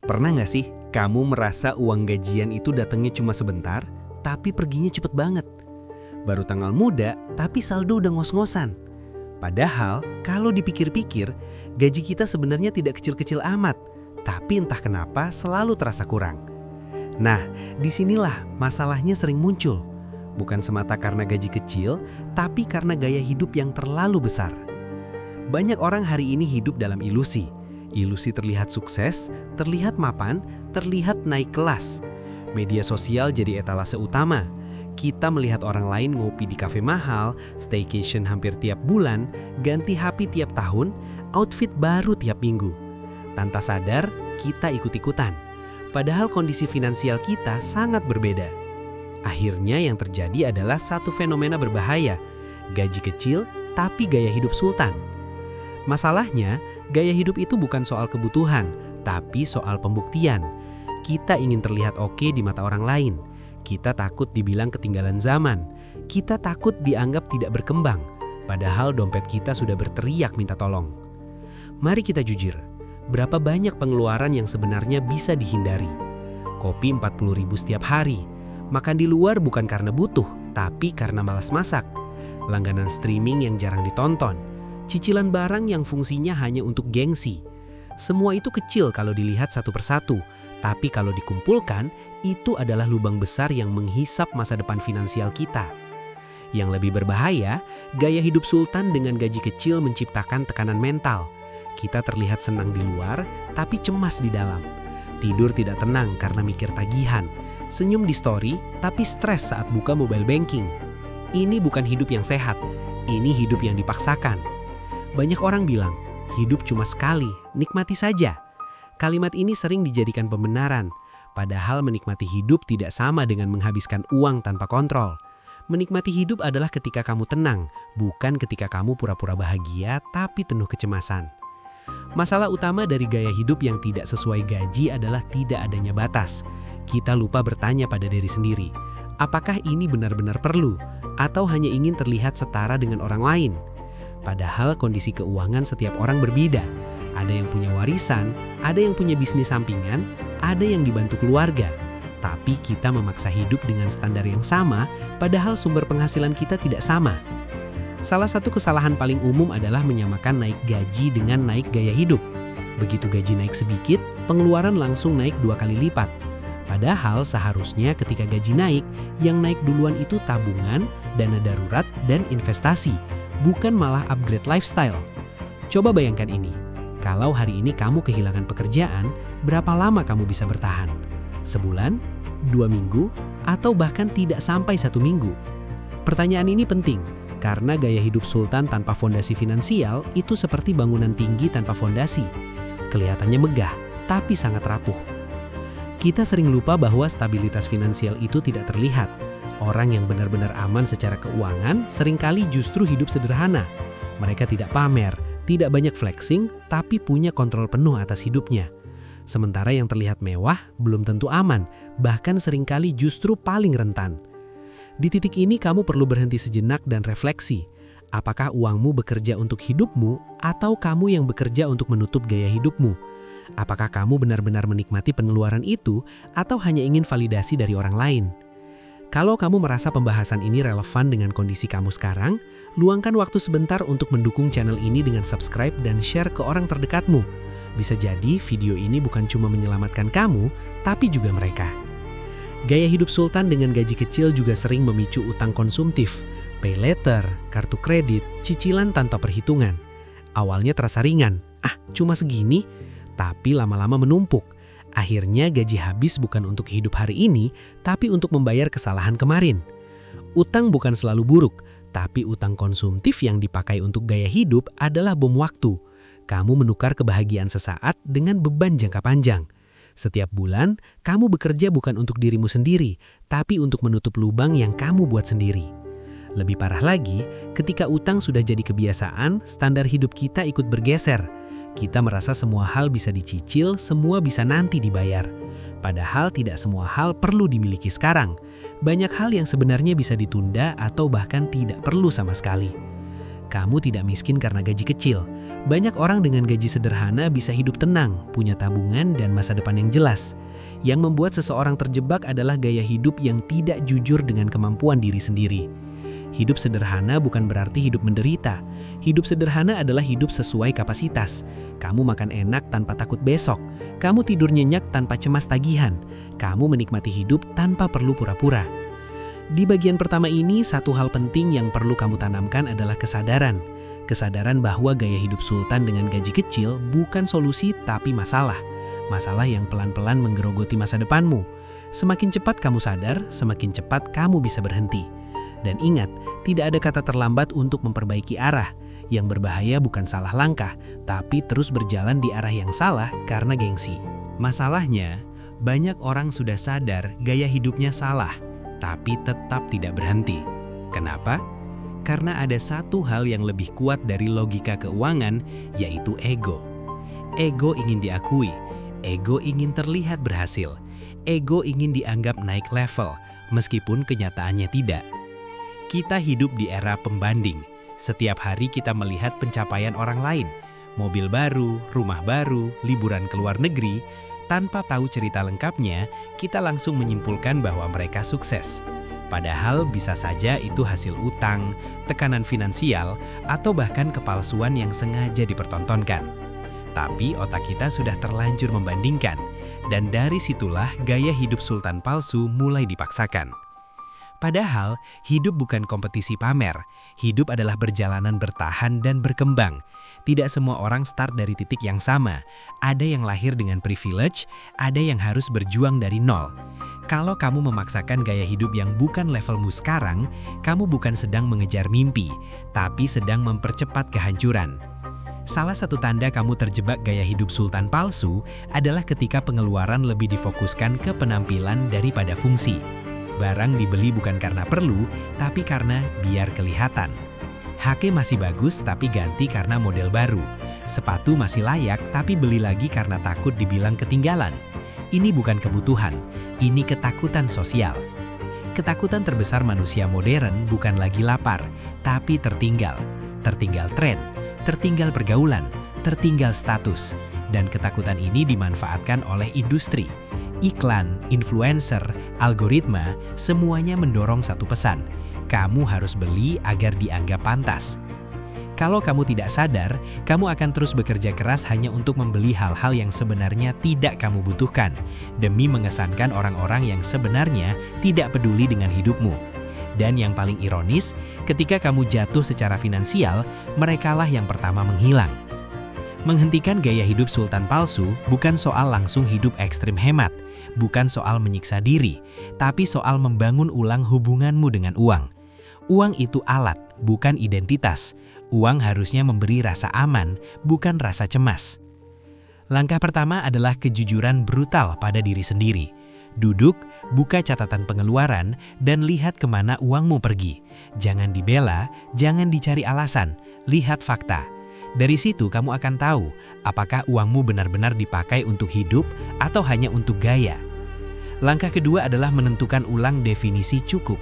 Pernah nggak sih kamu merasa uang gajian itu datangnya cuma sebentar, tapi perginya cepet banget? Baru tanggal muda, tapi saldo udah ngos-ngosan. Padahal, kalau dipikir-pikir, gaji kita sebenarnya tidak kecil-kecil amat, tapi entah kenapa selalu terasa kurang. Nah, disinilah masalahnya sering muncul. Bukan semata karena gaji kecil, tapi karena gaya hidup yang terlalu besar. Banyak orang hari ini hidup dalam ilusi. Ilusi terlihat sukses, terlihat mapan, terlihat naik kelas. Media sosial jadi etalase utama. Kita melihat orang lain ngopi di kafe mahal, staycation hampir tiap bulan, ganti HP tiap tahun, outfit baru tiap minggu. Tanpa sadar, kita ikut-ikutan. Padahal kondisi finansial kita sangat berbeda. Akhirnya yang terjadi adalah satu fenomena berbahaya. Gaji kecil, tapi gaya hidup sultan. Masalahnya, gaya hidup itu bukan soal kebutuhan, tapi soal pembuktian. Kita ingin terlihat oke di mata orang lain. Kita takut dibilang ketinggalan zaman. Kita takut dianggap tidak berkembang. Padahal dompet kita sudah berteriak minta tolong. Mari kita jujur, berapa banyak pengeluaran yang sebenarnya bisa dihindari? Kopi 40.000 setiap hari. Makan di luar bukan karena butuh, tapi karena malas masak. Langganan streaming yang jarang ditonton. Cicilan barang yang fungsinya hanya untuk gengsi. Semua itu kecil kalau dilihat satu persatu, tapi kalau dikumpulkan, itu adalah lubang besar yang menghisap masa depan finansial kita. Yang lebih berbahaya, gaya hidup sultan dengan gaji kecil menciptakan tekanan mental. Kita terlihat senang di luar, tapi cemas di dalam. Tidur tidak tenang karena mikir tagihan. Senyum di story, tapi stres saat buka mobile banking. Ini bukan hidup yang sehat, ini hidup yang dipaksakan. Banyak orang bilang, hidup cuma sekali, nikmati saja. Kalimat ini sering dijadikan pembenaran, padahal menikmati hidup tidak sama dengan menghabiskan uang tanpa kontrol. Menikmati hidup adalah ketika kamu tenang, bukan ketika kamu pura-pura bahagia tapi penuh kecemasan. Masalah utama dari gaya hidup yang tidak sesuai gaji adalah tidak adanya batas. Kita lupa bertanya pada diri sendiri, apakah ini benar-benar perlu, atau hanya ingin terlihat setara dengan orang lain? Padahal kondisi keuangan setiap orang berbeda. Ada yang punya warisan, ada yang punya bisnis sampingan, ada yang dibantu keluarga. Tapi kita memaksa hidup dengan standar yang sama, padahal sumber penghasilan kita tidak sama. Salah satu kesalahan paling umum adalah menyamakan naik gaji dengan naik gaya hidup. Begitu gaji naik sedikit, pengeluaran langsung naik 2 kali lipat. Padahal seharusnya ketika gaji naik, yang naik duluan itu tabungan, dana darurat, dan investasi, bukan malah upgrade lifestyle. Coba bayangkan ini. Kalau hari ini kamu kehilangan pekerjaan, berapa lama kamu bisa bertahan? Sebulan? 2 minggu? Atau bahkan tidak sampai 1 minggu? Pertanyaan ini penting, karena gaya hidup sultan tanpa fondasi finansial itu seperti bangunan tinggi tanpa fondasi. Kelihatannya megah, tapi sangat rapuh. Kita sering lupa bahwa stabilitas finansial itu tidak terlihat. Orang yang benar-benar aman secara keuangan seringkali justru hidup sederhana. Mereka tidak pamer, tidak banyak flexing, tapi punya kontrol penuh atas hidupnya. Sementara yang terlihat mewah belum tentu aman, bahkan seringkali justru paling rentan. Di titik ini kamu perlu berhenti sejenak dan refleksi. Apakah uangmu bekerja untuk hidupmu atau kamu yang bekerja untuk menutup gaya hidupmu? Apakah kamu benar-benar menikmati pengeluaran itu atau hanya ingin validasi dari orang lain? Kalau kamu merasa pembahasan ini relevan dengan kondisi kamu sekarang, luangkan waktu sebentar untuk mendukung channel ini dengan subscribe dan share ke orang terdekatmu. Bisa jadi video ini bukan cuma menyelamatkan kamu, tapi juga mereka. Gaya hidup sultan dengan gaji kecil juga sering memicu utang konsumtif, pay later, kartu kredit, cicilan tanpa perhitungan. Awalnya terasa ringan, cuma segini, tapi lama-lama menumpuk. Akhirnya gaji habis bukan untuk hidup hari ini, tapi untuk membayar kesalahan kemarin. Utang bukan selalu buruk, tapi utang konsumtif yang dipakai untuk gaya hidup adalah bom waktu. Kamu menukar kebahagiaan sesaat dengan beban jangka panjang. Setiap bulan, kamu bekerja bukan untuk dirimu sendiri, tapi untuk menutup lubang yang kamu buat sendiri. Lebih parah lagi, ketika utang sudah jadi kebiasaan, standar hidup kita ikut bergeser. Kita merasa semua hal bisa dicicil, semua bisa nanti dibayar. Padahal tidak semua hal perlu dimiliki sekarang. Banyak hal yang sebenarnya bisa ditunda atau bahkan tidak perlu sama sekali. Kamu tidak miskin karena gaji kecil. Banyak orang dengan gaji sederhana bisa hidup tenang, punya tabungan dan masa depan yang jelas. Yang membuat seseorang terjebak adalah gaya hidup yang tidak jujur dengan kemampuan diri sendiri. Hidup sederhana bukan berarti hidup menderita. Hidup sederhana adalah hidup sesuai kapasitas. Kamu makan enak tanpa takut besok. Kamu tidur nyenyak tanpa cemas tagihan. Kamu menikmati hidup tanpa perlu pura-pura. Di bagian pertama ini, satu hal penting yang perlu kamu tanamkan adalah kesadaran. Kesadaran bahwa gaya hidup sultan dengan gaji kecil bukan solusi tapi masalah. Masalah yang pelan-pelan menggerogoti masa depanmu. Semakin cepat kamu sadar, semakin cepat kamu bisa berhenti. Dan ingat, tidak ada kata terlambat untuk memperbaiki arah. Yang berbahaya bukan salah langkah, tapi terus berjalan di arah yang salah karena gengsi. Masalahnya, banyak orang sudah sadar gaya hidupnya salah, tapi tetap tidak berhenti. Kenapa? Karena ada satu hal yang lebih kuat dari logika keuangan, yaitu ego. Ego ingin diakui, ego ingin terlihat berhasil, ego ingin dianggap naik level, meskipun kenyataannya tidak. Kita hidup di era pembanding. Setiap hari kita melihat pencapaian orang lain. Mobil baru, rumah baru, liburan ke luar negeri. Tanpa tahu cerita lengkapnya, kita langsung menyimpulkan bahwa mereka sukses. Padahal bisa saja itu hasil utang, tekanan finansial, atau bahkan kepalsuan yang sengaja dipertontonkan. Tapi otak kita sudah terlanjur membandingkan. Dan dari situlah gaya hidup sultan palsu mulai dipaksakan. Padahal, hidup bukan kompetisi pamer. Hidup adalah perjalanan bertahan dan berkembang. Tidak semua orang start dari titik yang sama. Ada yang lahir dengan privilege, ada yang harus berjuang dari nol. Kalau kamu memaksakan gaya hidup yang bukan levelmu sekarang, kamu bukan sedang mengejar mimpi, tapi sedang mempercepat kehancuran. Salah satu tanda kamu terjebak gaya hidup sultan palsu adalah ketika pengeluaran lebih difokuskan ke penampilan daripada fungsi. Barang dibeli bukan karena perlu, tapi karena biar kelihatan. HP masih bagus tapi ganti karena model baru. Sepatu masih layak tapi beli lagi karena takut dibilang ketinggalan. Ini bukan kebutuhan, ini ketakutan sosial. Ketakutan terbesar manusia modern bukan lagi lapar, tapi tertinggal. Tertinggal tren, tertinggal pergaulan, tertinggal status. Dan ketakutan ini dimanfaatkan oleh industri. Iklan, influencer, algoritma, semuanya mendorong satu pesan. Kamu harus beli agar dianggap pantas. Kalau kamu tidak sadar, kamu akan terus bekerja keras hanya untuk membeli hal-hal yang sebenarnya tidak kamu butuhkan, demi mengesankan orang-orang yang sebenarnya tidak peduli dengan hidupmu. Dan yang paling ironis, ketika kamu jatuh secara finansial, merekalah yang pertama menghilang. Menghentikan gaya hidup sultan palsu bukan soal langsung hidup ekstrim hemat, bukan soal menyiksa diri, tapi soal membangun ulang hubunganmu dengan uang. Uang itu alat, bukan identitas. Uang harusnya memberi rasa aman, bukan rasa cemas. Langkah pertama adalah kejujuran brutal pada diri sendiri. Duduk, buka catatan pengeluaran, dan lihat kemana uangmu pergi. Jangan dibela, jangan dicari alasan, lihat fakta. Dari situ kamu akan tahu apakah uangmu benar-benar dipakai untuk hidup atau hanya untuk gaya. Langkah kedua adalah menentukan ulang definisi cukup.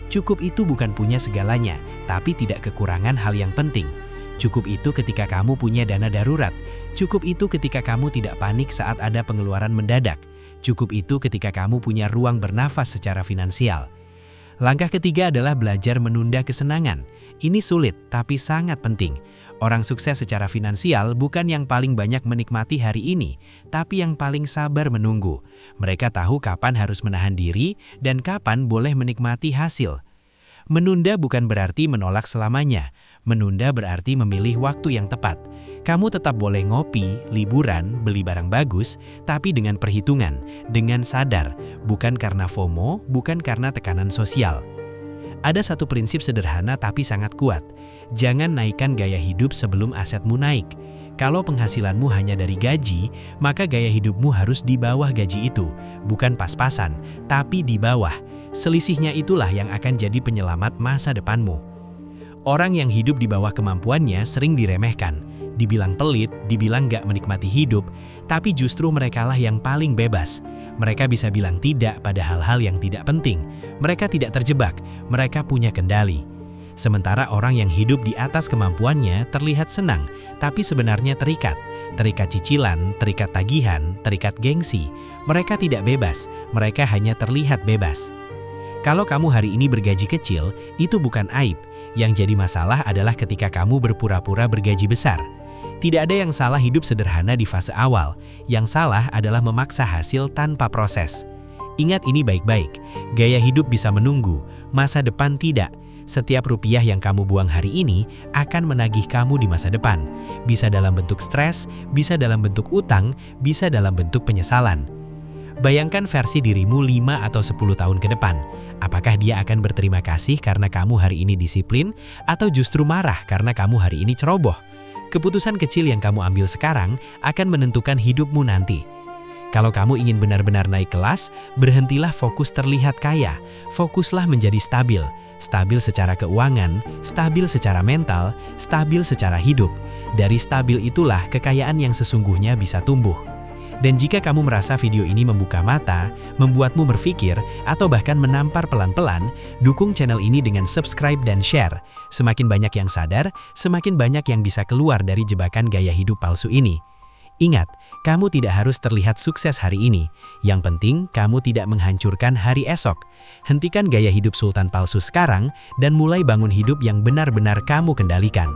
Cukup itu bukan punya segalanya, tapi tidak kekurangan hal yang penting. Cukup itu ketika kamu punya dana darurat. Cukup itu ketika kamu tidak panik saat ada pengeluaran mendadak. Cukup itu ketika kamu punya ruang bernafas secara finansial. Langkah ketiga adalah belajar menunda kesenangan. Ini sulit, tapi sangat penting. Orang sukses secara finansial bukan yang paling banyak menikmati hari ini, tapi yang paling sabar menunggu. Mereka tahu kapan harus menahan diri dan kapan boleh menikmati hasil. Menunda bukan berarti menolak selamanya. Menunda berarti memilih waktu yang tepat. Kamu tetap boleh ngopi, liburan, beli barang bagus, tapi dengan perhitungan, dengan sadar, bukan karena FOMO, bukan karena tekanan sosial. Ada satu prinsip sederhana tapi sangat kuat. Jangan naikkan gaya hidup sebelum asetmu naik. Kalau penghasilanmu hanya dari gaji, maka gaya hidupmu harus di bawah gaji itu. Bukan pas-pasan, tapi di bawah. Selisihnya itulah yang akan jadi penyelamat masa depanmu. Orang yang hidup di bawah kemampuannya sering diremehkan. Dibilang pelit, dibilang gak menikmati hidup, tapi justru merekalah yang paling bebas. Mereka bisa bilang tidak pada hal-hal yang tidak penting. Mereka tidak terjebak, mereka punya kendali. Sementara orang yang hidup di atas kemampuannya terlihat senang, tapi sebenarnya terikat. Terikat cicilan, terikat tagihan, terikat gengsi. Mereka tidak bebas, mereka hanya terlihat bebas. Kalau kamu hari ini bergaji kecil, itu bukan aib. Yang jadi masalah adalah ketika kamu berpura-pura bergaji besar. Tidak ada yang salah hidup sederhana di fase awal. Yang salah adalah memaksa hasil tanpa proses. Ingat ini baik-baik, gaya hidup bisa menunggu, masa depan tidak. Setiap rupiah yang kamu buang hari ini akan menagih kamu di masa depan. Bisa dalam bentuk stres, bisa dalam bentuk utang, bisa dalam bentuk penyesalan. Bayangkan versi dirimu 5 atau 10 tahun ke depan. Apakah dia akan berterima kasih karena kamu hari ini disiplin, atau justru marah karena kamu hari ini ceroboh? Keputusan kecil yang kamu ambil sekarang akan menentukan hidupmu nanti. Kalau kamu ingin benar-benar naik kelas, berhentilah fokus terlihat kaya. Fokuslah menjadi stabil. Stabil secara keuangan, stabil secara mental, stabil secara hidup. Dari stabil itulah kekayaan yang sesungguhnya bisa tumbuh. Dan jika kamu merasa video ini membuka mata, membuatmu berpikir, atau bahkan menampar pelan-pelan, dukung channel ini dengan subscribe dan share. Semakin banyak yang sadar, semakin banyak yang bisa keluar dari jebakan gaya hidup palsu ini. Ingat, kamu tidak harus terlihat sukses hari ini. Yang penting, kamu tidak menghancurkan hari esok. Hentikan gaya hidup sultan palsu sekarang dan mulai bangun hidup yang benar-benar kamu kendalikan.